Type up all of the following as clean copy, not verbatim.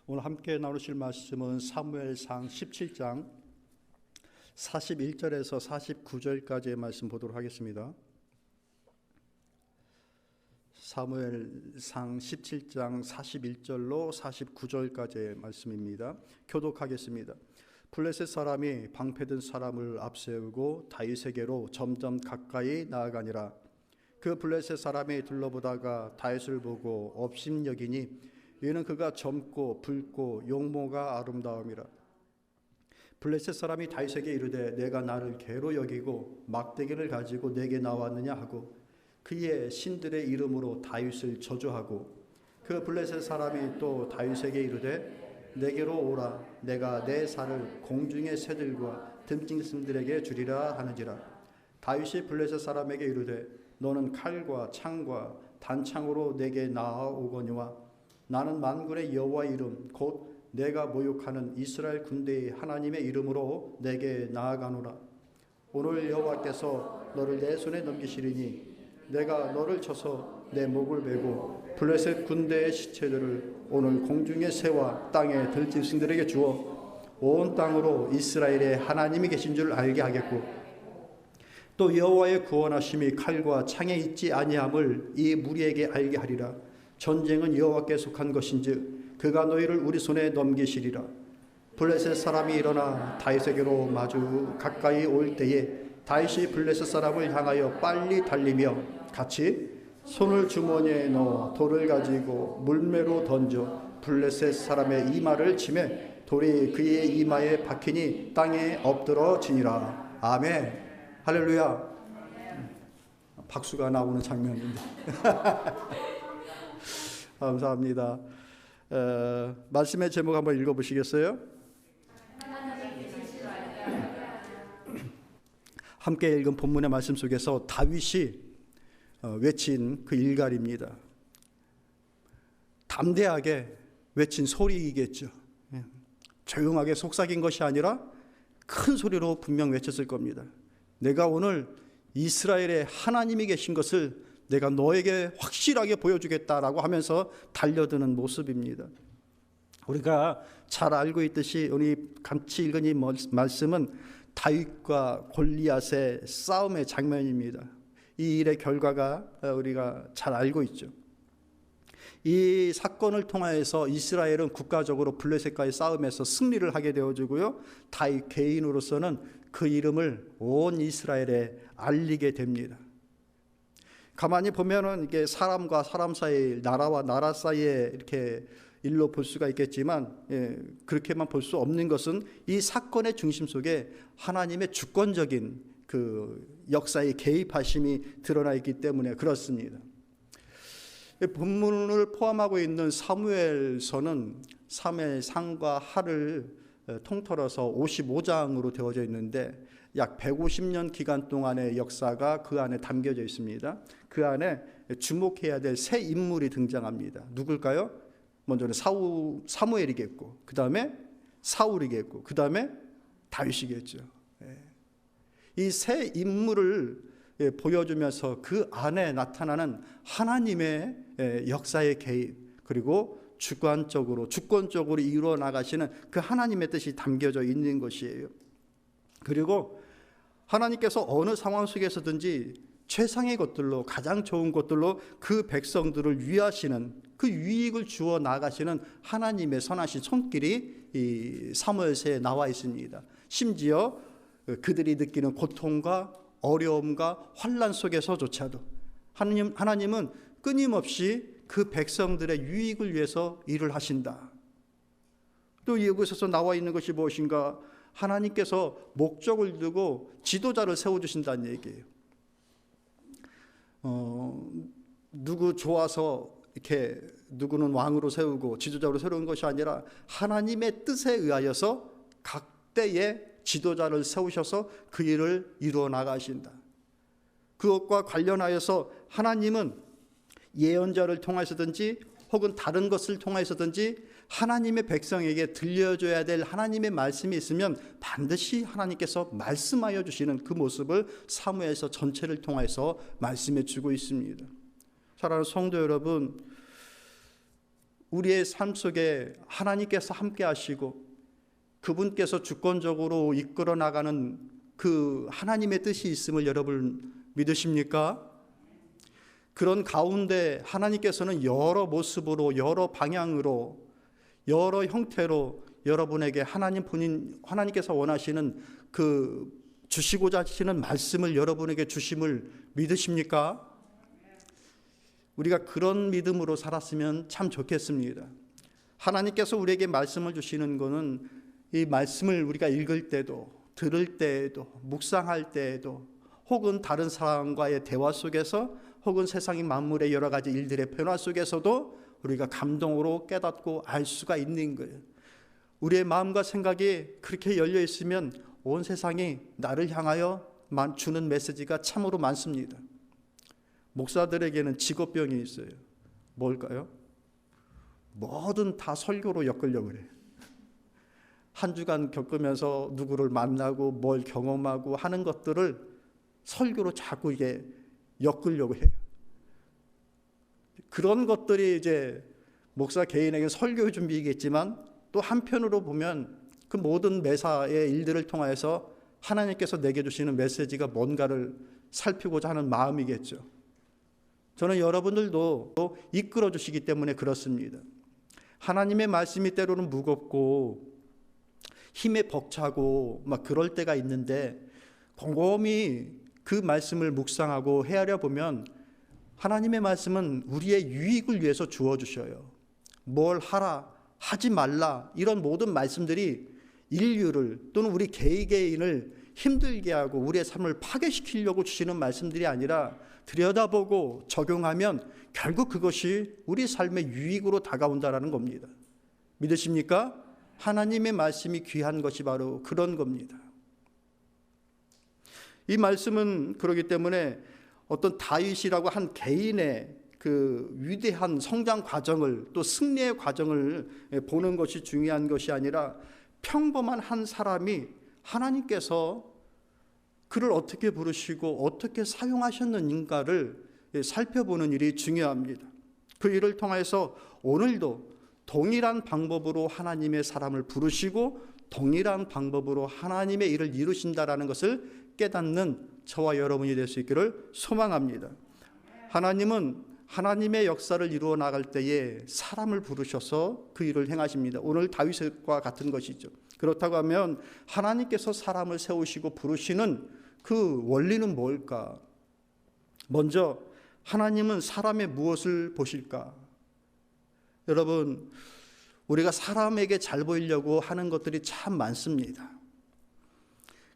오늘 함께 나누실 말씀은 사무엘상 17장 41절에서 49절까지의 말씀 보도록 하겠습니다. 사무엘상 17장 41절로 49절까지의 말씀입니다. 교독하겠습니다. 블레셋 사람이 방패든 사람을 앞세우고 다윗에게로 점점 가까이 나아가니라. 그 블레셋 사람이 둘러보다가 다윗을 보고 업심여기니 이는 그가 젊고 붉고 용모가 아름다움이라. 블레셋 사람이 다윗에게 이르되 내가 나를 개로 여기고 막대기를 가지고 내게 나왔느냐 하고 그의 신들의 이름으로 다윗을 저주하고 그 블레셋 사람이 또 다윗에게 이르되 내게로 오라. 내가 내 살을 공중의 새들과 듬짐승들에게 주리라 하는지라. 다윗이 블레셋 사람에게 이르되 너는 칼과 창과 단창으로 내게 나아오거니와 나는 만군의 여호와의 이름 곧 내가 모욕하는 이스라엘 군대의 하나님의 이름으로 내게 나아가노라. 오늘 여호와께서 너를 내 손에 넘기시리니 내가 너를 쳐서 내 목을 베고 블레셋 군대의 시체들을 오늘 공중의 새와 땅의 들짐승들에게 주어 온 땅으로 이스라엘의 하나님이 계신 줄 알게 하겠고 또 여호와의 구원하심이 칼과 창에 있지 아니함을 이 무리에게 알게 하리라. 전쟁은 여호와께 속한 것인즉 그가 너희를 우리 손에 넘기시리라. 블레셋 사람이 일어나 다윗에게로 마주 가까이 올 때에 다윗이 블레셋 사람을 향하여 빨리 달리며 같이 손을 주머니에 넣어 돌을 가지고 물매로 던져 블레셋 사람의 이마를 치매 돌이 그의 이마에 박히니 땅에 엎드러지니라. 아멘. 할렐루야. 박수가 나오는 장면인데 감사합니다. 말씀의 제목 한번 읽어보시겠어요? 함께 읽은 본문의 말씀 속에서 다윗이 외친 그 일갈입니다. 담대하게 외친 소리이겠죠. 조용하게 속삭인 것이 아니라 큰 소리로 분명 외쳤을 겁니다. 내가 오늘 이스라엘의 하나님이 계신 것을 내가 너에게 확실하게 보여주겠다라고 하면서 달려드는 모습입니다. 우리가 잘 알고 있듯이 우리 같이 읽은 이 말씀은 다윗과 골리앗의 싸움의 장면입니다. 이 일의 결과가 우리가 잘 알고 있죠. 이 사건을 통하여서 이스라엘은 국가적으로 블레셋과의 싸움에서 승리를 하게 되어지고요. 다윗 개인으로서는 그 이름을 온 이스라엘에 알리게 됩니다. 가만히 보면은 이게 사람과 사람 사이, 나라와 나라 사이에 이렇게 일로 볼 수가 있겠지만, 그렇게만 볼 수 없는 것은 이 사건의 중심 속에 하나님의 주권적인 그 역사의 개입하심이 드러나 있기 때문에 그렇습니다. 본문을 포함하고 있는 사무엘서는 사무엘상과 하를 통틀어서 55장으로 되어져 있는데 약 150년 기간 동안의 역사가 그 안에 담겨져 있습니다. 그 안에 주목해야 될 새 인물이 등장합니다. 누굴까요? 먼저는 사무엘이겠고, 그 다음에 사울이겠고, 그 다음에 다윗이겠죠. 이 새 인물을 보여주면서 그 안에 나타나는 하나님의 역사의 개입, 그리고 주권적으로 이루어 나가시는 그 하나님의 뜻이 담겨져 있는 것이에요. 그리고 하나님께서 어느 상황 속에서든지 최상의 것들로, 가장 좋은 것들로 그 백성들을 위하시는, 그 유익을 주어 나가시는 하나님의 선하신 손길이 이 사무엘서에 나와 있습니다. 심지어 그들이 느끼는 고통과 어려움과 환난 속에서조차도 하나님은 끊임없이 그 백성들의 유익을 위해서 일을 하신다. 또 여기서 나와 있는 것이 무엇인가? 하나님께서 목적을 두고 지도자를 세워주신다는 얘기예요. 누구 좋아서 이렇게 누구는 왕으로 세우고 지도자로 세우는 것이 아니라 하나님의 뜻에 의하여서 각 때에 지도자를 세우셔서 그 일을 이루어 나가신다. 그것과 관련하여서 하나님은 예언자를 통해서든지 혹은 다른 것을 통해서든지 하나님의 백성에게 들려줘야 될 하나님의 말씀이 있으면 반드시 하나님께서 말씀하여 주시는 그 모습을 사무엘서 전체를 통해서 말씀해 주고 있습니다. 사랑하는 성도 여러분, 우리의 삶 속에 하나님께서 함께 하시고 그분께서 주권적으로 이끌어 나가는 그 하나님의 뜻이 있음을 여러분 믿으십니까? 그런 가운데 하나님께서는 여러 모습으로, 여러 방향으로, 여러 형태로 여러분에게 하나님께서 원하시는 그 주시고자 하시는 말씀을 여러분에게 주심을 믿으십니까? 우리가 그런 믿음으로 살았으면 참 좋겠습니다. 하나님께서 우리에게 말씀을 주시는 것은 이 말씀을 우리가 읽을 때도, 들을 때에도, 묵상할 때에도, 혹은 다른 사람과의 대화 속에서, 혹은 세상의 만물의 여러 가지 일들의 변화 속에서도 우리가 감동으로 깨닫고 알 수가 있는 거예요. 우리의 마음과 생각이 그렇게 열려 있으면 온 세상이 나를 향하여 주는 메시지가 참으로 많습니다. 목사들에게는 직업병이 있어요. 뭘까요? 뭐든 다 설교로 엮으려고 그래요. 한 주간 겪으면서 누구를 만나고 뭘 경험하고 하는 것들을 설교로 자꾸 이게 엮으려고 해요. 그런 것들이 이제 목사 개인에게 설교의 준비이겠지만 또 한편으로 보면 그 모든 매사의 일들을 통하여서 하나님께서 내게 주시는 메시지가 뭔가를 살피고자 하는 마음이겠죠. 저는 여러분들도 이끌어 주시기 때문에 그렇습니다. 하나님의 말씀이 때로는 무겁고 힘에 벅차고 막 그럴 때가 있는데 곰곰이 그 말씀을 묵상하고 헤아려 보면 하나님의 말씀은 우리의 유익을 위해서 주어주셔요. 뭘 하라, 하지 말라, 이런 모든 말씀들이 인류를 또는 우리 개개인을 힘들게 하고 우리의 삶을 파괴시키려고 주시는 말씀들이 아니라 들여다보고 적용하면 결국 그것이 우리 삶의 유익으로 다가온다는 겁니다. 믿으십니까? 하나님의 말씀이 귀한 것이 바로 그런 겁니다. 이 말씀은 그렇기 때문에 어떤 다윗이라고 한 개인의 그 위대한 성장 과정을, 또 승리의 과정을 보는 것이 중요한 것이 아니라 평범한 한 사람이 하나님께서 그를 어떻게 부르시고 어떻게 사용하셨는가를 살펴보는 일이 중요합니다. 그 일을 통해서 오늘도 동일한 방법으로 하나님의 사람을 부르시고 동일한 방법으로 하나님의 일을 이루신다라는 것을 깨닫는 저와 여러분이 될 수 있기를 소망합니다. 하나님은 하나님의 역사를 이루어 나갈 때에 사람을 부르셔서 그 일을 행하십니다. 오늘 다윗과 같은 것이죠. 그렇다고 하면 하나님께서 사람을 세우시고 부르시는 그 원리는 뭘까? 먼저 하나님은 사람의 무엇을 보실까? 여러분, 우리가 사람에게 잘 보이려고 하는 것들이 참 많습니다.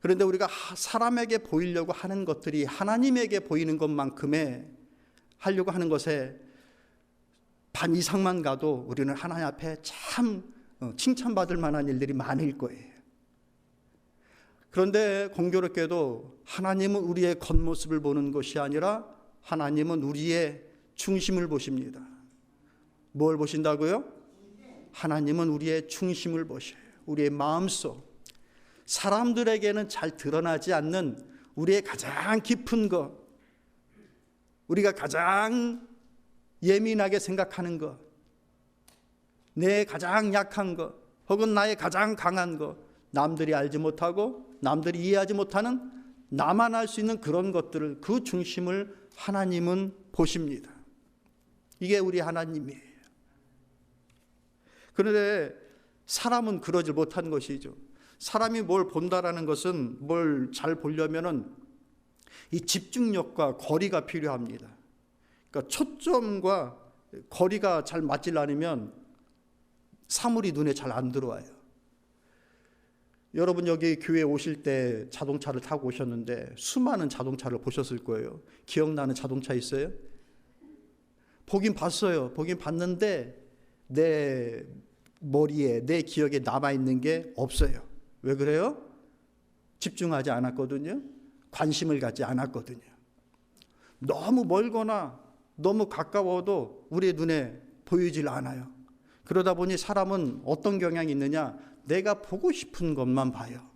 그런데 우리가 사람에게 보이려고 하는 것들이 하나님에게 보이는 것만큼의 하려고 하는 것에 반 이상만 가도 우리는 하나님 앞에 참 칭찬받을 만한 일들이 많을 거예요. 그런데 공교롭게도 하나님은 우리의 겉모습을 보는 것이 아니라 하나님은 우리의 중심을 보십니다. 뭘 보신다고요? 하나님은 우리의 중심을 보셔요. 우리의 마음속, 사람들에게는 잘 드러나지 않는 우리의 가장 깊은 것, 우리가 가장 예민하게 생각하는 것, 내 가장 약한 것, 혹은 나의 가장 강한 것, 남들이 알지 못하고 남들이 이해하지 못하는 나만 알 수 있는 그런 것들을, 그 중심을 하나님은 보십니다. 이게 우리 하나님이에요. 그런데 사람은 그러지 못한 것이죠. 사람이 뭘 본다라는 것은, 뭘 잘 보려면은 이 집중력과 거리가 필요합니다. 그러니까 초점과 거리가 잘 맞질 않으면 사물이 눈에 잘 안 들어와요. 여러분 여기 교회에 오실 때 자동차를 타고 오셨는데 수많은 자동차를 보셨을 거예요. 기억나는 자동차 있어요? 보긴 봤어요. 보긴 봤는데 내 머리에, 내 기억에 남아있는 게 없어요. 왜 그래요? 집중하지 않았거든요. 관심을 갖지 않았거든요. 너무 멀거나 너무 가까워도 우리의 눈에 보이질 않아요. 그러다 보니 사람은 어떤 경향이 있느냐? 내가 보고 싶은 것만 봐요.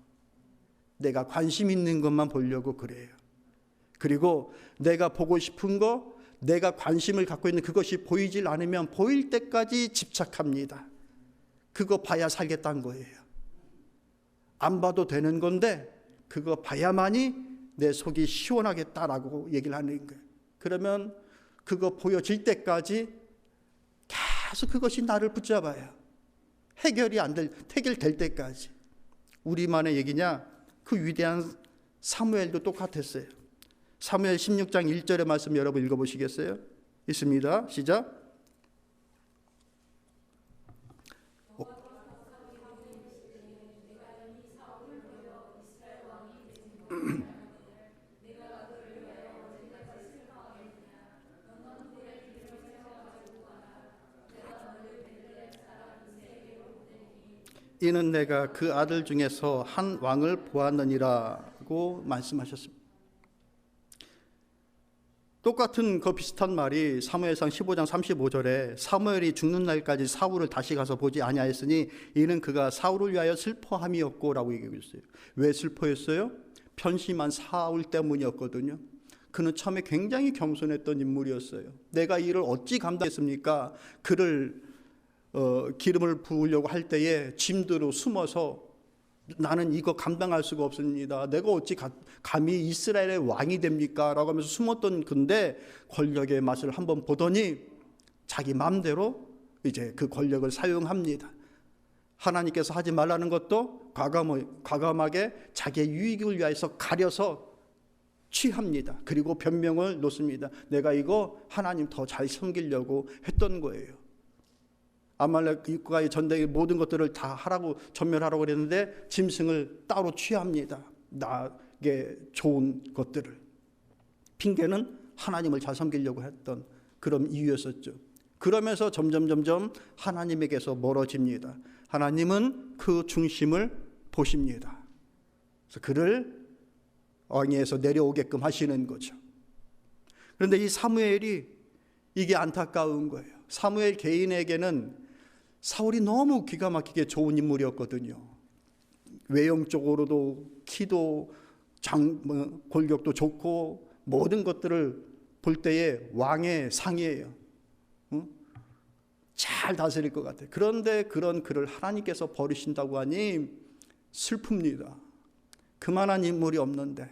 내가 관심 있는 것만 보려고 그래요. 그리고 내가 보고 싶은 거, 내가 관심을 갖고 있는 그것이 보이질 않으면 보일 때까지 집착합니다. 그거 봐야 살겠다는 거예요. 안 봐도 되는 건데 그거 봐야만이 내 속이 시원하겠다라고 얘기를 하는 거예요. 그러면 그거 보여질 때까지 계속 그것이 나를 붙잡아요. 해결될 때까지. 우리만의 얘기냐? 그 위대한 사무엘도 똑같았어요. 사무엘 16장 1절의 말씀 여러분 읽어보시겠어요? 있습니다. 시작. 이는 내가 그 아들 중에서 한 왕을 보았느니라고 말씀하셨습니다. 똑같은 그 비슷한 말이 사무엘상 15장 35절에 사무엘이 죽는 날까지 사울을 다시 가서 보지 아니하였으니 이는 그가 사울을 위하여 슬퍼함이었고 라고 얘기하고 있어요. 왜 슬퍼했어요? 편심한 사울 때문이었거든요. 그는 처음에 굉장히 겸손했던 인물이었어요. 내가 이를 어찌 감당했습니까? 그를 기름을 부으려고 할 때에 짐들로 숨어서 나는 이거 감당할 수가 없습니다. 내가 어찌 감히 이스라엘의 왕이 됩니까? 라고 하면서 숨었던 건데 권력의 맛을 한번 보더니 자기 마음대로 이제 그 권력을 사용합니다. 하나님께서 하지 말라는 것도 과감하게 자기의 유익을 위해서 가려서 취합니다. 그리고 변명을 놓습니다. 내가 이거 하나님 더 잘 섬기려고 했던 거예요. 아말렉과의 전쟁의 모든 것들을 다 하라고 전멸하라고 그랬는데 짐승을 따로 취합니다. 나에게 좋은 것들을. 핑계는 하나님을 잘 섬기려고 했던 그런 이유였었죠. 그러면서 점점 하나님에게서 멀어집니다. 하나님은 그 중심을 보십니다. 그래서 그를 왕위에서 내려오게끔 하시는 거죠. 그런데 이 사무엘이 이게 안타까운 거예요. 사무엘 개인에게는 사울이 너무 기가 막히게 좋은 인물이었거든요. 외형적으로도 키도 골격도 좋고 모든 것들을 볼 때에 왕의 상이에요. 잘 다스릴 것 같아요. 그런데 그런 그를 하나님께서 버리신다고 하니 슬픕니다. 그만한 인물이 없는데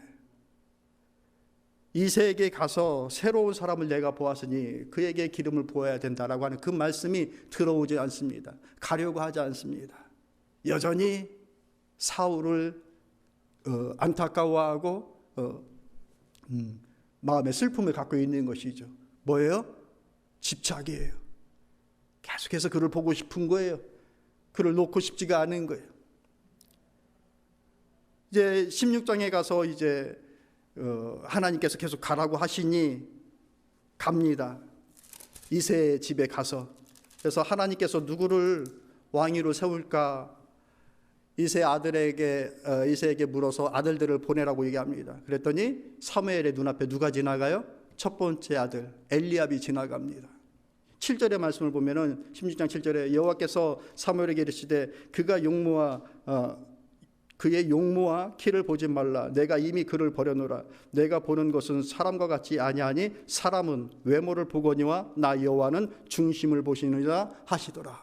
이새에게 가서 새로운 사람을 내가 보았으니 그에게 기름을 부어야 된다라고 하는 그 말씀이 들어오지 않습니다. 가려고 하지 않습니다. 여전히 사울을 안타까워하고 마음의 슬픔을 갖고 있는 것이죠. 뭐예요? 집착이에요. 계속해서 그를 보고 싶은 거예요. 그를 놓고 싶지가 않은 거예요. 이제 16장에 가서 이제 하나님께서 계속 가라고 하시니 갑니다. 이새의 집에 가서. 그래서 하나님께서 누구를 왕위로 세울까 이새에게 물어서 아들들을 보내라고 얘기합니다. 그랬더니 사무엘의 눈앞에 누가 지나가요? 첫 번째 아들 엘리압이 지나갑니다. 7절의 말씀을 보면은 16장 7절에 여호와께서 사무엘에게 이르시되 그의 용모와 키를 보지 말라. 내가 이미 그를 버려놓으라. 내가 보는 것은 사람과 같지 아니하니 사람은 외모를 보거니와 나 여호와는 중심을 보시느니라 하시더라.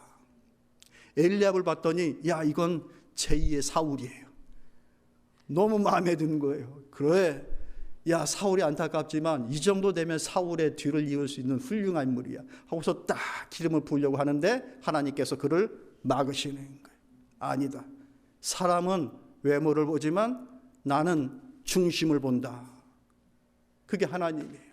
엘리압을 봤더니 야 이건 제2의 사울이에요. 너무 마음에 드는 거예요. 그래 야 사울이 안타깝지만 이 정도 되면 사울의 뒤를 이을 수 있는 훌륭한 인물이야 하고서 딱 기름을 부으려고 하는데 하나님께서 그를 막으시는 거예요. 아니다. 사람은 외모를 보지만 나는 중심을 본다. 그게 하나님이에요.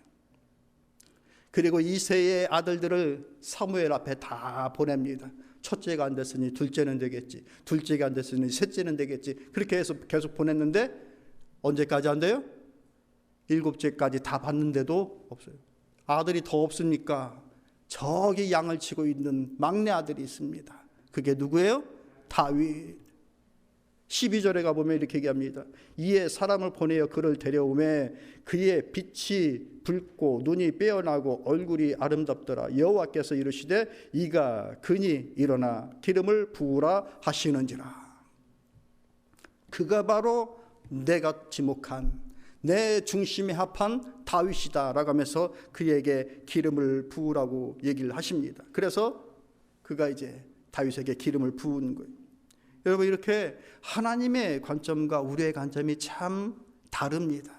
그리고 이새의 아들들을 사무엘 앞에 다 보냅니다. 첫째가 안 됐으니 둘째는 되겠지. 둘째가 안 됐으니 셋째는 되겠지. 그렇게 해서 계속 보냈는데 언제까지 안 돼요? 7째까지 다 봤는데도 없어요. 아들이 더 없으니까 저기 양을 치고 있는 막내 아들이 있습니다. 그게 누구예요? 다윗. 12절에 가보면 이렇게 얘기합니다. 이에 사람을 보내어 그를 데려오매 그의 빛이 붉고 눈이 빼어나고 얼굴이 아름답더라. 여호와께서 이르시되 이가 그니 일어나 기름을 부으라 하시는지라. 그가 바로 내가 지목한 내 중심에 합한 다윗이다 라고 하면서 그에게 기름을 부으라고 얘기를 하십니다. 그래서 그가 이제 다윗에게 기름을 부은 거예요. 여러분, 이렇게 하나님의 관점과 우리의 관점이 참 다릅니다.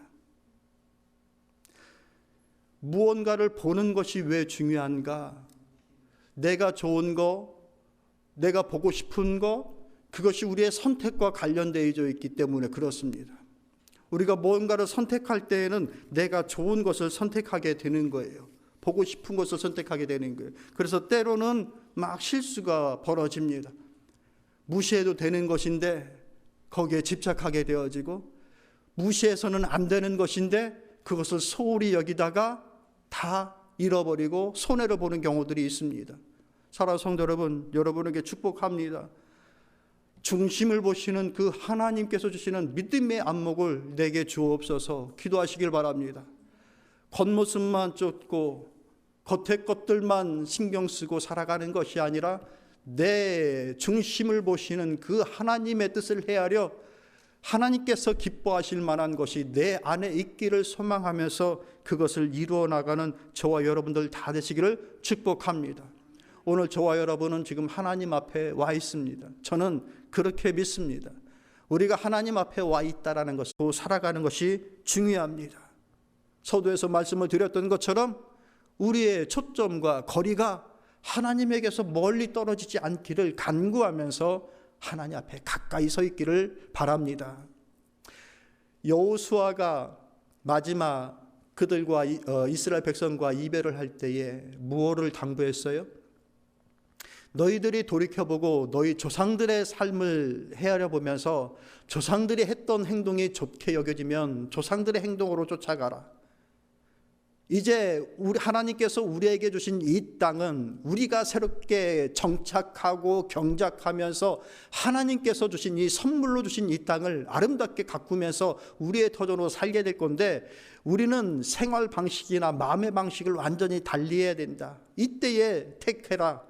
무언가를 보는 것이 왜 중요한가? 내가 좋은 거, 내가 보고 싶은 거, 그것이 우리의 선택과 관련되어 있기 때문에 그렇습니다. 우리가 무언가를 선택할 때에는 내가 좋은 것을 선택하게 되는 거예요. 보고 싶은 것을 선택하게 되는 거예요. 그래서 때로는 막 실수가 벌어집니다. 무시해도 되는 것인데 거기에 집착하게 되어지고, 무시해서는 안 되는 것인데 그것을 소홀히 여기다가 다 잃어버리고 손해를 보는 경우들이 있습니다. 사랑하는 성도 여러분, 여러분에게 축복합니다. 중심을 보시는 그 하나님께서 주시는 믿음의 안목을 내게 주옵소서 기도하시길 바랍니다. 겉모습만 쫓고 겉의 것들만 신경 쓰고 살아가는 것이 아니라 내 중심을 보시는 그 하나님의 뜻을 헤아려 하나님께서 기뻐하실 만한 것이 내 안에 있기를 소망하면서 그것을 이루어 나가는 저와 여러분들 다 되시기를 축복합니다. 오늘 저와 여러분은 지금 하나님 앞에 와 있습니다. 저는 그렇게 믿습니다. 우리가 하나님 앞에 와 있다라는 것을 살아가는 것이 중요합니다. 서두에서 말씀을 드렸던 것처럼 우리의 초점과 거리가 하나님에게서 멀리 떨어지지 않기를 간구하면서 하나님 앞에 가까이 서 있기를 바랍니다. 여호수아가 마지막 그들과 이스라엘 백성과 이별을 할 때에 무엇을 당부했어요? 너희들이 돌이켜보고 너희 조상들의 삶을 헤아려 보면서 조상들이 했던 행동이 좋게 여겨지면 조상들의 행동으로 쫓아가라. 이제 하나님께서 우리에게 주신 이 땅은 우리가 새롭게 정착하고 경작하면서 하나님께서 주신 이 선물로 주신 이 땅을 아름답게 가꾸면서 우리의 터전으로 살게 될 건데, 우리는 생활 방식이나 마음의 방식을 완전히 달리해야 된다. 이때에 택해라.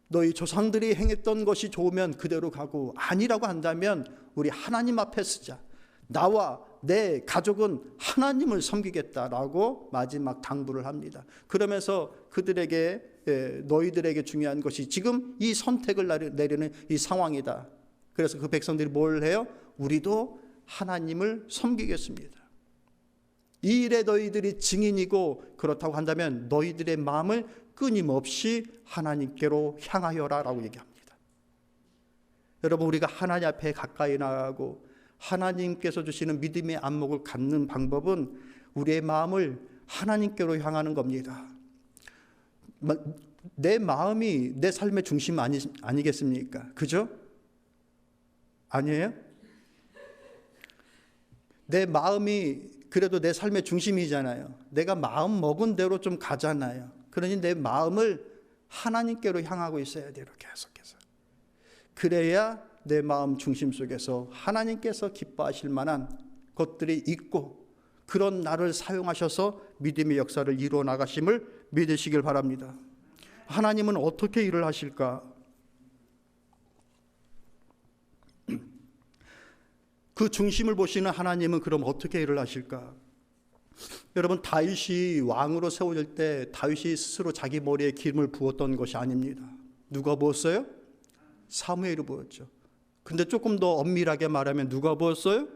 너희 조상들이 행했던 것이 좋으면 그대로 가고, 아니라고 한다면 우리 하나님 앞에 서자. 나와 내 가족은 하나님을 섬기겠다라고 마지막 당부를 합니다. 그러면서 그들에게, 너희들에게 중요한 것이 지금 이 선택을 내리는 이 상황이다. 그래서 그 백성들이 뭘 해요? 우리도 하나님을 섬기겠습니다. 이 일에 너희들이 증인이고, 그렇다고 한다면 너희들의 마음을 끊임없이 하나님께로 향하여라 라고 얘기합니다. 여러분, 우리가 하나님 앞에 가까이 나가고 하나님께서 주시는 믿음의 안목을 갖는 방법은 우리의 마음을 하나님께로 향하는 겁니다. 내 마음이 내 삶의 중심 아니겠습니까? 그죠? 아니에요? 내 마음이 그래도 내 삶의 중심이잖아요. 내가 마음 먹은 대로 좀 가잖아요. 그러니 내 마음을 하나님께로 향하고 있어야 돼요. 계속해서. 그래야 내 마음 중심 속에서 하나님께서 기뻐하실 만한 것들이 있고, 그런 나를 사용하셔서 믿음의 역사를 이루어 나가심을 믿으시길 바랍니다. 하나님은 어떻게 일을 하실까? 그 중심을 보시는 하나님은 그럼 어떻게 일을 하실까? 여러분, 다윗이 왕으로 세워질 때 다윗이 스스로 자기 머리에 기름을 부었던 것이 아닙니다. 누가 부었어요? 사무엘이 부었죠. 근데 조금 더 엄밀하게 말하면 누가 부었어요?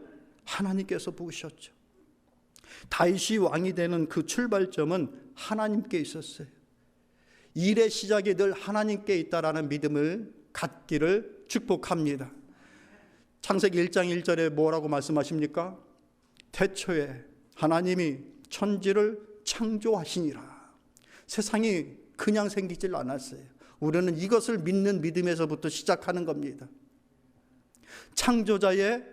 하나님께서 부으셨죠. 다윗이 왕이 되는 그 출발점은 하나님께 있었어요. 일의 시작이 늘 하나님께 있다라는 믿음을 갖기를 축복합니다. 창세기 1장 1절에 뭐라고 말씀하십니까? 태초에 하나님이 천지를 창조하시니라. 세상이 그냥 생기질 않았어요. 우리는 이것을 믿는 믿음에서부터 시작하는 겁니다. 창조자의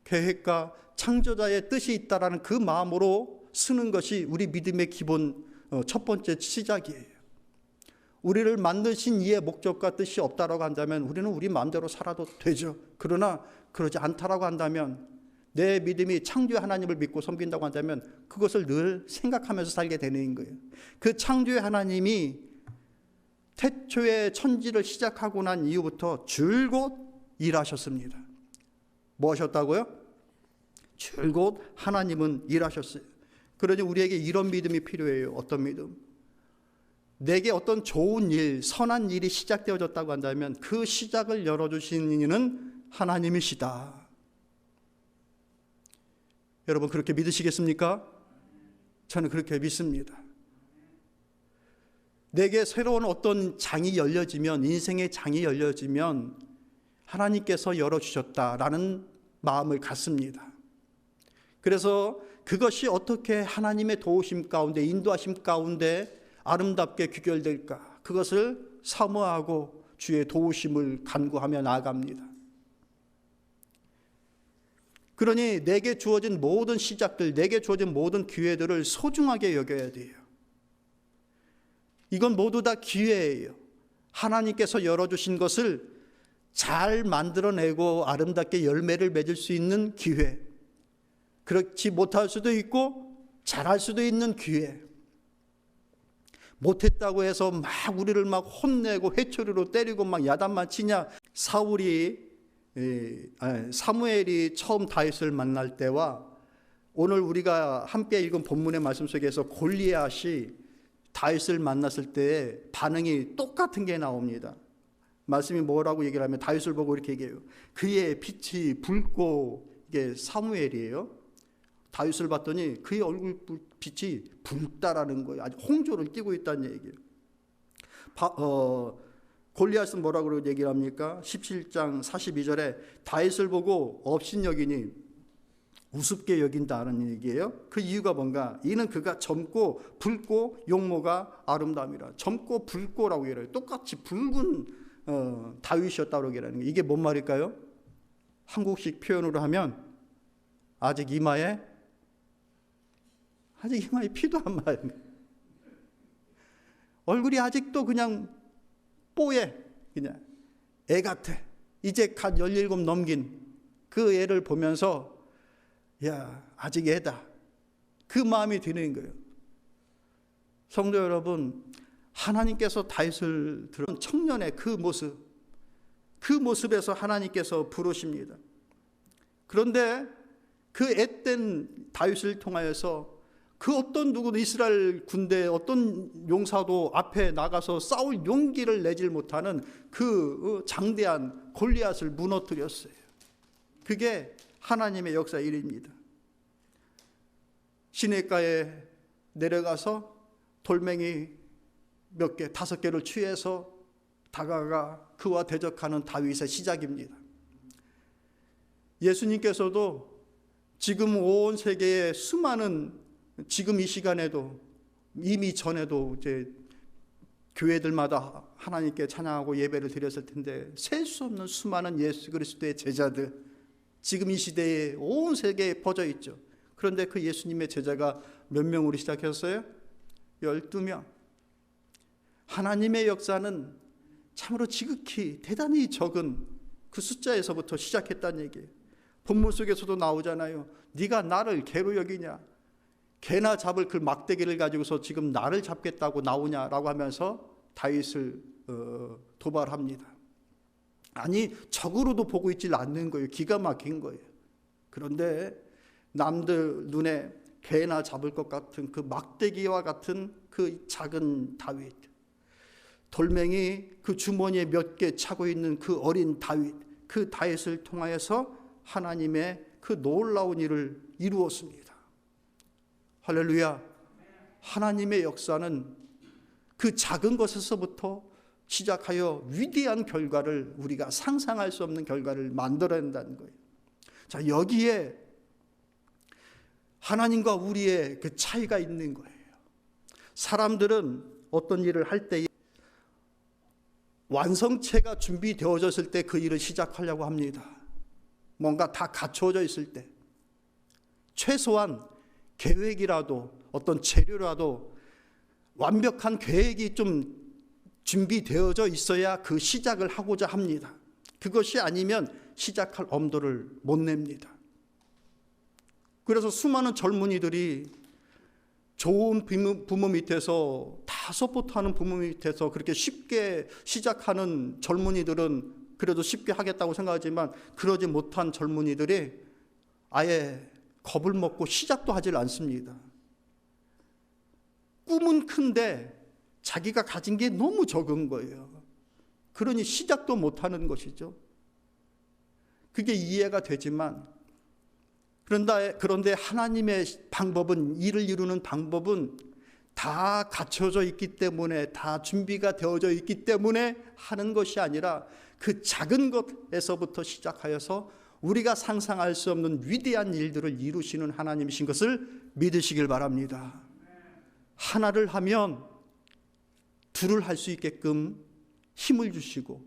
계획과 창조자의 뜻이 있다라는 그 마음으로 쓰는 것이 우리 믿음의 기본 첫 번째 시작이에요. 우리를 만드신 이의 목적과 뜻이 없다라고 한다면 우리는 우리 마음대로 살아도 되죠. 그러나 그러지 않다라고 한다면, 내 믿음이 창조의 하나님을 믿고 섬긴다고 한다면 그것을 늘 생각하면서 살게 되는 거예요. 그 창조의 하나님이 태초에 천지를 시작하고 난 이후부터 줄곧 일하셨습니다. 뭐 하셨다고요? 줄곧 하나님은 일하셨어요. 그러니 우리에게 이런 믿음이 필요해요. 어떤 믿음? 내게 어떤 좋은 일, 선한 일이 시작되어졌다고 한다면 그 시작을 열어주신 이는 하나님이시다. 여러분 그렇게 믿으시겠습니까? 저는 그렇게 믿습니다. 내게 새로운 어떤 장이 열려지면, 인생의 장이 열려지면 하나님께서 열어주셨다라는 마음을 갖습니다. 그래서 그것이 어떻게 하나님의 도우심 가운데, 인도하심 가운데 아름답게 귀결될까? 그것을 사모하고 주의 도우심을 간구하며 나아갑니다. 그러니 내게 주어진 모든 시작들, 내게 주어진 모든 기회들을 소중하게 여겨야 돼요. 이건 모두 다 기회예요. 하나님께서 열어주신 것을 잘 만들어내고 아름답게 열매를 맺을 수 있는 기회, 그렇지 못할 수도 있고 잘할 수도 있는 기회. 못했다고 해서 막 우리를 막 혼내고 회초리로 때리고 막 야단만 치냐. 사무엘이 처음 다윗을 만날 때와 오늘 우리가 함께 읽은 본문의 말씀 속에서 골리앗이 다윗을 만났을 때 반응이 똑같은 게 나옵니다. 말씀이 뭐라고 얘기를 하면 다윗을 보고 이렇게 얘기해요. 그의 빛이 붉고, 이게 사무엘이에요. 다윗을 봤더니 그의 얼굴 빛이 붉다라는 거예요. 아주 홍조를 띠고 있다는 얘기예요. 골리앗은 뭐라고 얘기를 합니까? 17장 42절에 다윗을 보고 업신여기니 우습게 여긴다는 얘기예요. 그 이유가 뭔가? 이는 그가 젊고 붉고 용모가 아름다움이라. 젊고 붉고라고 얘기해요. 똑같이 붉은 다윗이었다고 얘기하는 거예요. 이게 뭔 말일까요? 한국식 표현으로 하면 아직 이마에 피도 안 마른 거예요. 얼굴이 아직도 그냥 뽀얘, 그냥 애 같아. 이제 갓 17 넘긴 그 애를 보면서 야, 아직 애다. 그 마음이 드는 거예요. 성도 여러분, 하나님께서 다윗을 들은 청년의 그 모습에서 하나님께서 부르십니다. 그런데 그 앳된 다윗을 통하여서 그 어떤 누구도 이스라엘 군대 어떤 용사도 앞에 나가서 싸울 용기를 내질 못하는 그 장대한 골리앗을 무너뜨렸어요. 그게 하나님의 역사 일입니다. 시냇가에 내려가서 돌멩이 몇 개, 5개를 취해서 다가가 그와 대적하는 다윗의 시작입니다. 예수님께서도 지금 온 세계의 수많은, 지금 이 시간에도 이미 전에도 이제 교회들마다 하나님께 찬양하고 예배를 드렸을 텐데 셀 수 없는 수많은 예수 그리스도의 제자들 지금 이 시대에 온 세계에 퍼져 있죠. 그런데 그 예수님의 제자가 몇 명으로 시작했어요? 12명. 하나님의 역사는 참으로 지극히 대단히 적은 그 숫자에서부터 시작했다는 얘기예요. 본문 속에서도 나오잖아요. 네가 나를 개로 여기냐? 개나 잡을 그 막대기를 가지고서 지금 나를 잡겠다고 나오냐라고 하면서 다윗을 도발합니다. 아니, 적으로도 보고 있질 않는 거예요. 기가 막힌 거예요. 그런데 남들 눈에 개나 잡을 것 같은 그 막대기와 같은 그 작은 다윗, 돌멩이 그 주머니에 몇 개 차고 있는 그 어린 다윗, 그 다윗을 통하여서 하나님의 그 놀라운 일을 이루었습니다. 할렐루야. 하나님의 역사는 그 작은 것에서부터 시작하여 위대한 결과를, 우리가 상상할 수 없는 결과를 만들어낸다는 거예요. 자, 여기에 하나님과 우리의 그 차이가 있는 거예요. 사람들은 어떤 일을 할 때 완성체가 준비되어졌을 때 그 일을 시작하려고 합니다. 뭔가 다 갖춰져 있을 때, 최소한 계획이라도 어떤 재료라도 완벽한 계획이 좀 준비되어져 있어야 그 시작을 하고자 합니다. 그것이 아니면 시작할 엄두를 못 냅니다. 그래서 수많은 젊은이들이 좋은 부모 밑에서 다 서포트하는 부모 밑에서 그렇게 쉽게 시작하는 젊은이들은 그래도 쉽게 하겠다고 생각하지만 그러지 못한 젊은이들이 아예 겁을 먹고 시작도 하질 않습니다. 꿈은 큰데 자기가 가진 게 너무 적은 거예요. 그러니 시작도 못하는 것이죠. 그게 이해가 되지만, 그런데 하나님의 방법은, 일을 이루는 방법은 다 갖춰져 있기 때문에, 다 준비가 되어져 있기 때문에 하는 것이 아니라 그 작은 것에서부터 시작하여서 우리가 상상할 수 없는 위대한 일들을 이루시는 하나님이신 것을 믿으시길 바랍니다. 하나를 하면 둘을 할 수 있게끔 힘을 주시고,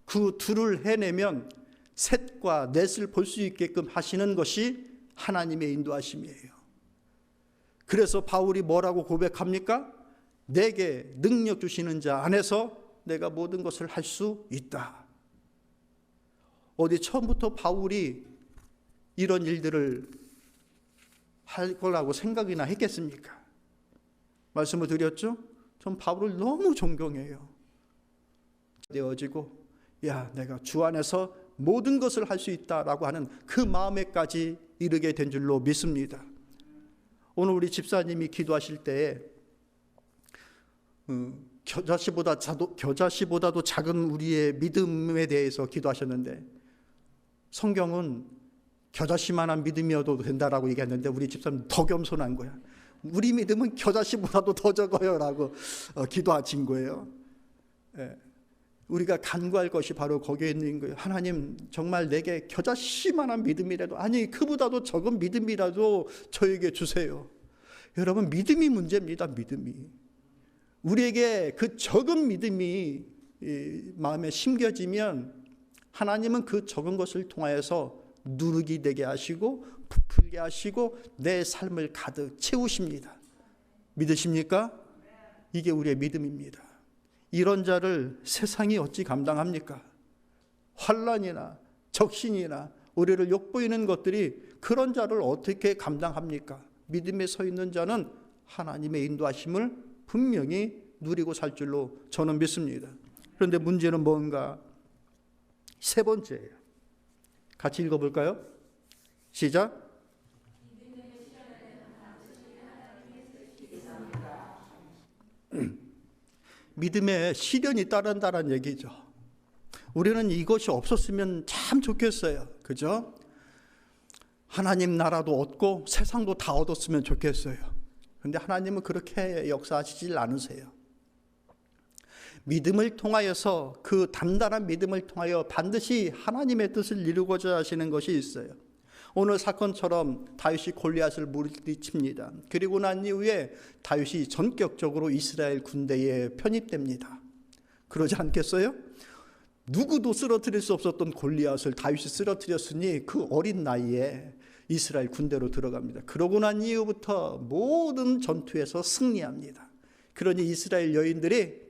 그 둘을 해내면 셋과 넷을 볼 수 있게끔 하시는 것이 하나님의 인도하심이에요. 그래서 바울이 뭐라고 고백합니까? 내게 능력 주시는 자 안에서 내가 모든 것을 할 수 있다. 어디 처음부터 바울이 이런 일들을 할 거라고 생각이나 했겠습니까? 말씀을 드렸죠? 전 바울을 너무 존경해요. 되어지고, 야, 내가 주 안에서 모든 것을 할 수 있다라고 하는 그 마음에까지 이르게 된 줄로 믿습니다. 오늘 우리 집사님이 기도하실 때에 겨자씨보다도 작은 우리의 믿음에 대해서 기도하셨는데, 성경은 겨자씨만한 믿음이어도 된다라고 얘기했는데 우리 집사님 더 겸손한 거야. 우리 믿음은 겨자씨보다도 더 적어요 라고 기도하신 거예요. 우리가 간구할 것이 바로 거기에 있는 거예요. 하나님, 정말 내게 겨자씨만한 믿음이라도, 아니 그보다도 적은 믿음이라도 저에게 주세요. 여러분, 믿음이 문제입니다. 믿음이. 우리에게 그 적은 믿음이 마음에 심겨지면 하나님은 그 적은 것을 통하여서 누르기 되게 하시고 부풀게 하시고 내 삶을 가득 채우십니다. 믿으십니까? 이게 우리의 믿음입니다. 이런 자를 세상이 어찌 감당합니까? 환난이나 적신이나 우리를 욕보이는 것들이 그런 자를 어떻게 감당합니까? 믿음에 서 있는 자는 하나님의 인도하심을 분명히 누리고 살 줄로 저는 믿습니다. 그런데 문제는 뭔가? 세 번째예요. 같이 읽어볼까요? 시작. 믿음에 시련이 따른다는 얘기죠. 우리는 이것이 없었으면 참 좋겠어요. 그죠? 하나님 나라도 얻고 세상도 다 얻었으면 좋겠어요. 그런데 하나님은 그렇게 역사하시질 않으세요. 믿음을 통하여서, 그 단단한 믿음을 통하여 반드시 하나님의 뜻을 이루고자 하시는 것이 있어요. 오늘 사건처럼 다윗이 골리앗을 물리칩니다. 그리고 난 이후에 다윗이 전격적으로 이스라엘 군대에 편입됩니다. 그러지 않겠어요? 누구도 쓰러뜨릴 수 없었던 골리앗을 다윗이 쓰러뜨렸으니 그 어린 나이에 이스라엘 군대로 들어갑니다. 그러고 난 이후부터 모든 전투에서 승리합니다. 그러니 이스라엘 여인들이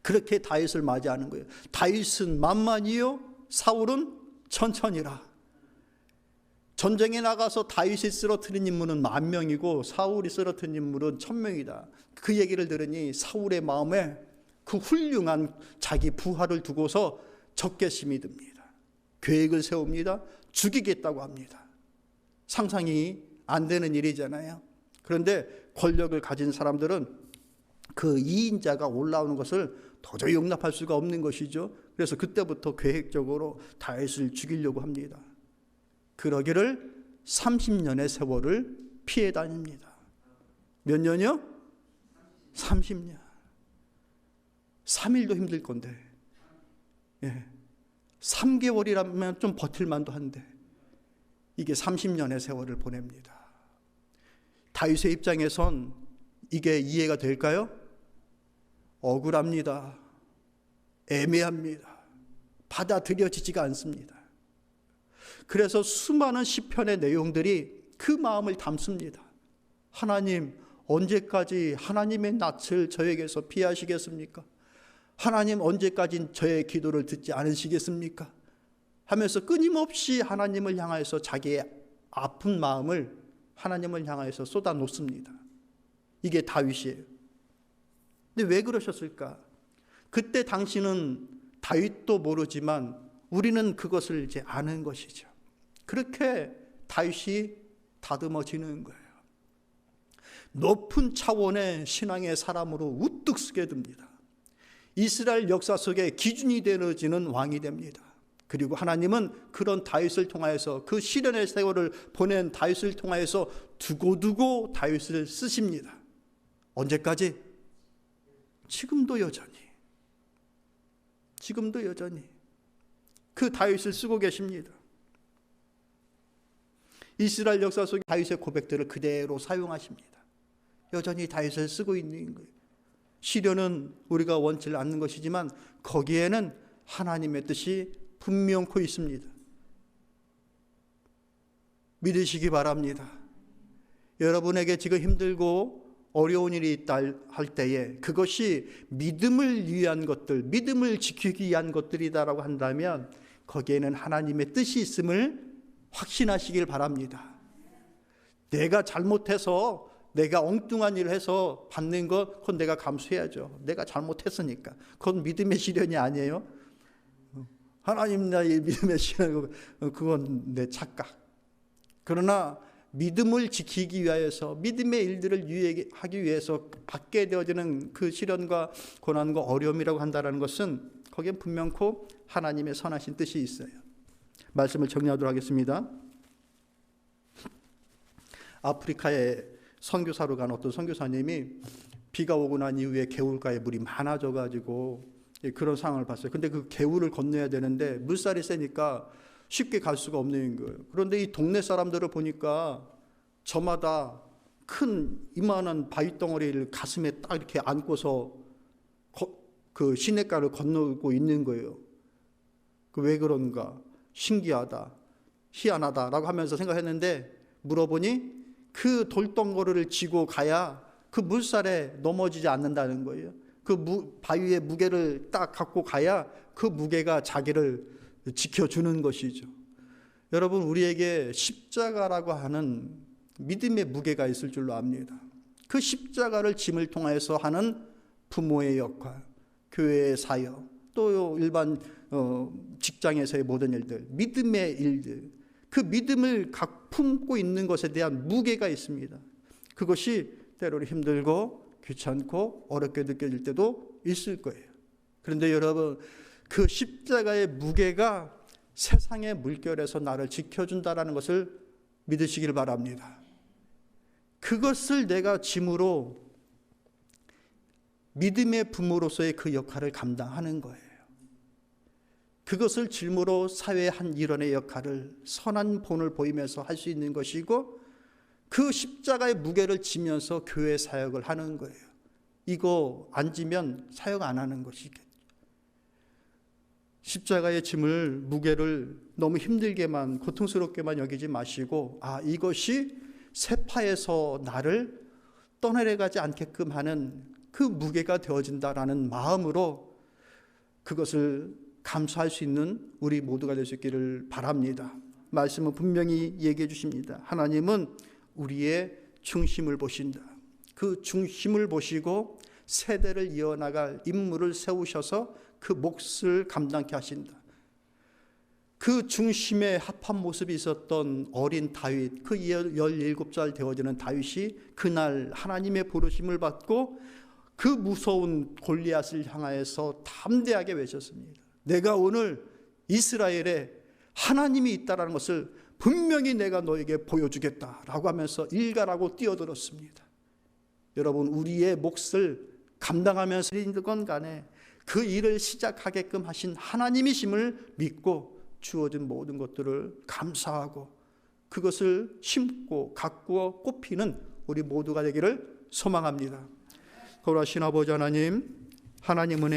그렇게 다윗을 맞이하는 거예요. 다윗은 만만이요, 사울은 천천히라. 전쟁에 나가서 다윗이 쓰러뜨린 인물은 10,000명이고 사울이 쓰러뜨린 인물은 1,000명이다. 그 얘기를 들으니 사울의 마음에 그 훌륭한 자기 부하를 두고서 적개심이 듭니다. 계획을 세웁니다. 죽이겠다고 합니다. 상상이 안 되는 일이잖아요. 그런데 권력을 가진 사람들은 그 2인자가 올라오는 것을 도저히 용납할 수가 없는 것이죠. 그래서 그때부터 계획적으로 다윗을 죽이려고 합니다. 그러기를 30년의 세월을 피해 다닙니다. 몇 년이요? 30년. 3일도 힘들 건데, 3개월이라면 좀 버틸만도 한데 이게 30년의 세월을 보냅니다. 다윗의 입장에선 이게 이해가 될까요? 억울합니다. 애매합니다. 받아들여지지가 않습니다. 그래서 수많은 시편의 내용들이 그 마음을 담습니다. 하나님, 언제까지 하나님의 낯을 저에게서 피하시겠습니까? 하나님, 언제까지 저의 기도를 듣지 않으시겠습니까? 하면서 끊임없이 하나님을 향하여서 자기의 아픈 마음을 하나님을 향하여서 쏟아놓습니다. 이게 다윗이에요. 근데 왜 그러셨을까? 그때 당시는 다윗도 모르지만 우리는 그것을 이제 아는 것이죠. 그렇게 다윗이 다듬어지는 거예요. 높은 차원의 신앙의 사람으로 우뚝 서게 됩니다. 이스라엘 역사 속에 기준이 되어지는 왕이 됩니다. 그리고 하나님은 그런 다윗을 통하여서, 그 시련의 세월을 보낸 다윗을 통하여서 두고두고 다윗을 쓰십니다. 언제까지? 지금도 여전히 그 다윗을 쓰고 계십니다. 이스라엘 역사 속의 다윗의 고백들을 그대로 사용하십니다. 여전히 다윗을 쓰고 있는 거예요. 시련은 우리가 원치 않는 것이지만 거기에는 하나님의 뜻이 분명코 있습니다. 믿으시기 바랍니다. 여러분에게 지금 힘들고 어려운 일이 있다 할 때에 그것이 믿음을 위한 것들, 믿음을 지키기 위한 것들이다라고 한다면 거기에는 하나님의 뜻이 있음을 확신하시길 바랍니다. 내가 잘못해서, 내가 엉뚱한 일을 해서 받는 것, 그건 내가 감수해야죠. 내가 잘못했으니까. 그건 믿음의 시련이 아니에요. 하나님 나의 믿음의 시련, 그건 내 착각. 그러나 믿음을 지키기 위하여서, 믿음의 일들을 유예하기 위해서 받게 되어지는 그 시련과 고난과 어려움이라고 한다는 것은 거기에 분명코 하나님의 선하신 뜻이 있어요. 말씀을 정리하도록 하겠습니다. 아프리카에 선교사로 간 어떤 선교사님이 비가 오고 난 이후에 개울가에 물이 많아져 가지고 그런 상황을 봤어요. 근데 그 개울을 건너야 되는데 물살이 세니까 쉽게 갈 수가 없는 거예요. 그런데 이 동네 사람들을 보니까 저마다 큰 이만한 바위덩어리를 가슴에 딱 이렇게 안고서 그 시냇가를 건너고 있는 거예요. 왜 그런가? 신기하다, 희한하다라고 하면서 생각했는데 물어보니 그 돌덩어리를 지고 가야 그 물살에 넘어지지 않는다는 거예요. 그 바위의 무게를 딱 갖고 가야 그 무게가 자기를 지켜주는 것이죠. 여러분, 우리에게 십자가라고 하는 믿음의 무게가 있을 줄로 압니다. 그 십자가를 짐을 통해서 하는 부모의 역할, 교회의 사역, 또 일반 직장에서의 모든 일들, 믿음의 일들, 그 믿음을 품고 있는 것에 대한 무게가 있습니다. 그것이 때로는 힘들고 귀찮고 어렵게 느껴질 때도 있을 거예요. 그런데 여러분, 그 십자가의 무게가 세상의 물결에서 나를 지켜준다는 것을 믿으시길 바랍니다. 그것을 내가 짐으로 믿음의 부모로서의 그 역할을 감당하는 거예요. 그것을 짐으로 사회의 한 일원의 역할을 선한 본을 보이면서 할 수 있는 것이고, 그 십자가의 무게를 지면서 교회 사역을 하는 거예요. 이거 안 지면 사역 안 하는 것이겠죠. 십자가의 짐을, 무게를 너무 힘들게만, 고통스럽게만 여기지 마시고, 이것이 세파에서 나를 떠내려가지 않게끔 하는 그 무게가 되어진다라는 마음으로 그것을 감수할 수 있는 우리 모두가 될 수 있기를 바랍니다. 말씀은 분명히 얘기해 주십니다. 하나님은 우리의 중심을 보신다. 그 중심을 보시고 세대를 이어나갈 인물을 세우셔서 그 몫을 감당케 하신다. 그 중심에 합한 모습이 있었던 어린 다윗, 그 17살 되어지는 다윗이 그날 하나님의 부르심을 받고 그 무서운 골리앗을 향하여서 담대하게 외쳤습니다. 내가 오늘 이스라엘에 하나님이 있다는 것을 분명히 내가 너에게 보여주겠다라고 하면서 일갈하고 뛰어들었습니다. 여러분, 우리의 몫을 감당하면서 일건 간에 그 일을 시작하게끔 하신 하나님이심을 믿고 주어진 모든 것들을 감사하고 그것을 심고 가꾸어 꽃피는 우리 모두가 되기를 소망합니다. 거룩하신 아버지 하나님, 하나님 은혜